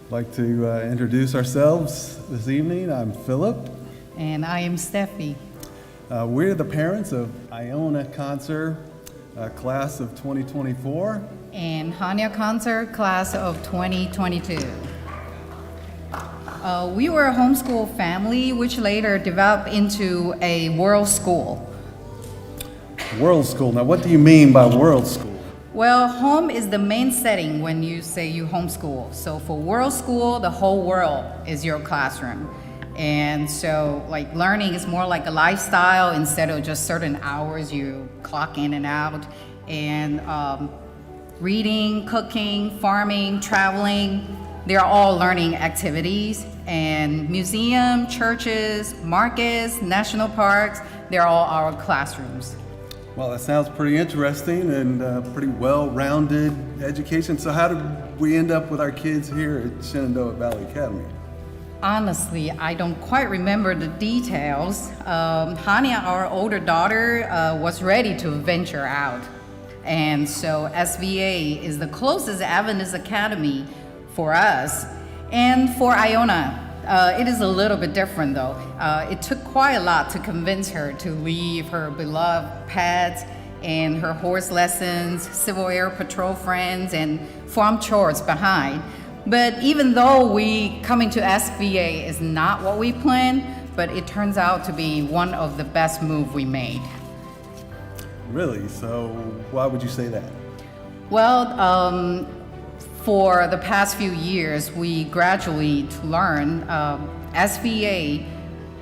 I'd like to introduce ourselves this evening. I'm Philip. And I am Steffi. We're the parents of Iona Kantzer, class of 2024. And Hania Kantzer, class of 2022. We were a homeschool family, which later developed into a world school. World school. Now, what do you mean by world school? Well, home is the main setting when you say you homeschool. So for world school, the whole world is your classroom. And so like learning is more like a lifestyle instead of just certain hours you clock in and out. And reading, cooking, farming, traveling, they're all learning activities. And museum, churches, markets, national parks, they're all our classrooms. Well, that sounds pretty interesting and pretty well-rounded education. So how did we end up with our kids here at Shenandoah Valley Academy? Honestly, I don't quite remember the details. Hania, our older daughter, was ready to venture out. And so SVA is the closest Adventist academy for us. And for Iona, it is a little bit different though. It took quite a lot to convince her to leave her beloved pets and her horse lessons, Civil Air Patrol friends, and farm chores behind. But even though coming to SVA is not what we planned, but it turns out to be one of the best moves we made. Really? So why would you say that? Well, for the past few years, we gradually learn SVA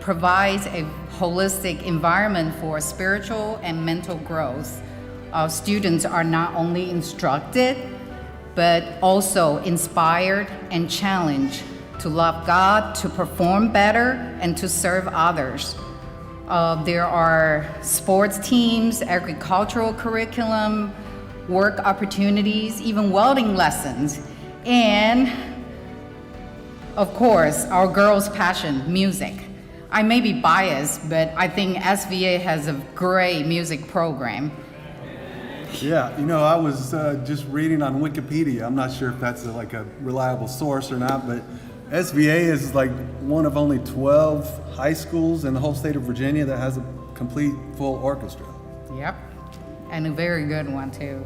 provides a holistic environment for spiritual and mental growth. Our students are not only instructed, but also inspired and challenged to love God, to perform better, and to serve others. There are sports teams, agricultural curriculum, work opportunities, even welding lessons, and of course, our girls' passion, music. I may be biased, but I think SVA has a great music program. Yeah, I was just reading on Wikipedia. I'm not sure if that's like a reliable source or not, but SVA is like one of only 12 high schools in the whole state of Virginia that has a complete full orchestra. Yep, and a very good one too.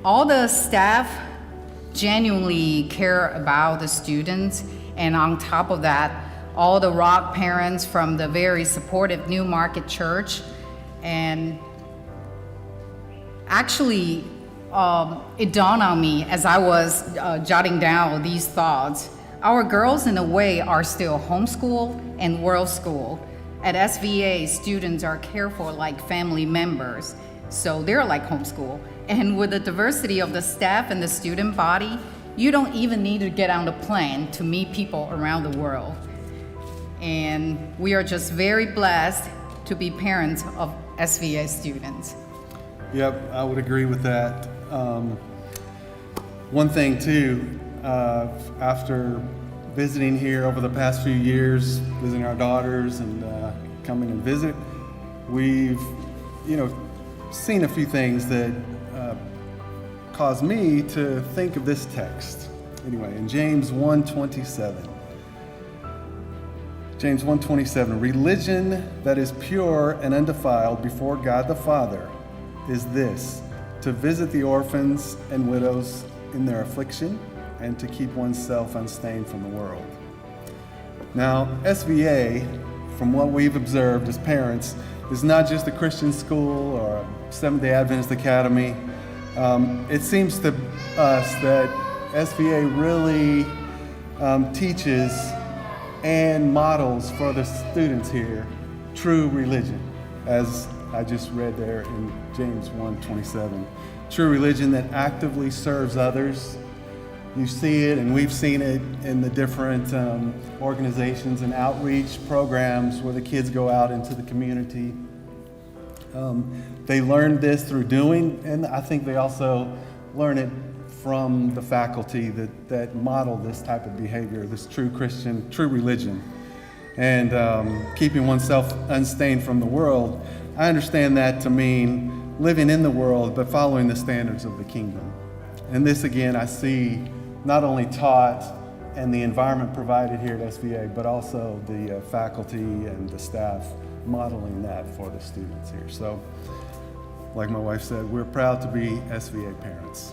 All the staff genuinely care about the students, and on top of that, all the rock parents from the very supportive New Market Church. And actually, it dawned on me as I was jotting down these thoughts. Our girls, in a way, are still homeschool and world school. At SVA, students are cared for like family members, so they're like homeschool. And with the diversity of the staff and the student body, you don't even need to get on the plane to meet people around the world. And we are just very blessed to be parents of SVA students. Yep, I would agree with that. One thing too, after visiting here over the past few years, visiting our daughters and coming and visit, we've, seen a few things that caused me to think of this text. Anyway, in James 1:27. James 1:27, religion that is pure and undefiled before God the Father is this, to visit the orphans and widows in their affliction and to keep oneself unstained from the world. Now, SVA, from what we've observed as parents, is not just a Christian school or a Seventh-day Adventist academy. It seems to us that SVA really teaches and models for the students here true religion, as I just read there in James 1:27. True religion that actively serves others. You see it, and we've seen it in the different organizations and outreach programs where the kids go out into the community. They learn this through doing, and I think they also learn it from the faculty that model this type of behavior, this true Christian, true religion, and keeping oneself unstained from the world. I understand that to mean living in the world, but following the standards of the kingdom. And this, again, I see not only taught and the environment provided here at SVA, but also the faculty and the staff modeling that for the students here. So, like my wife said, we're proud to be SVA parents.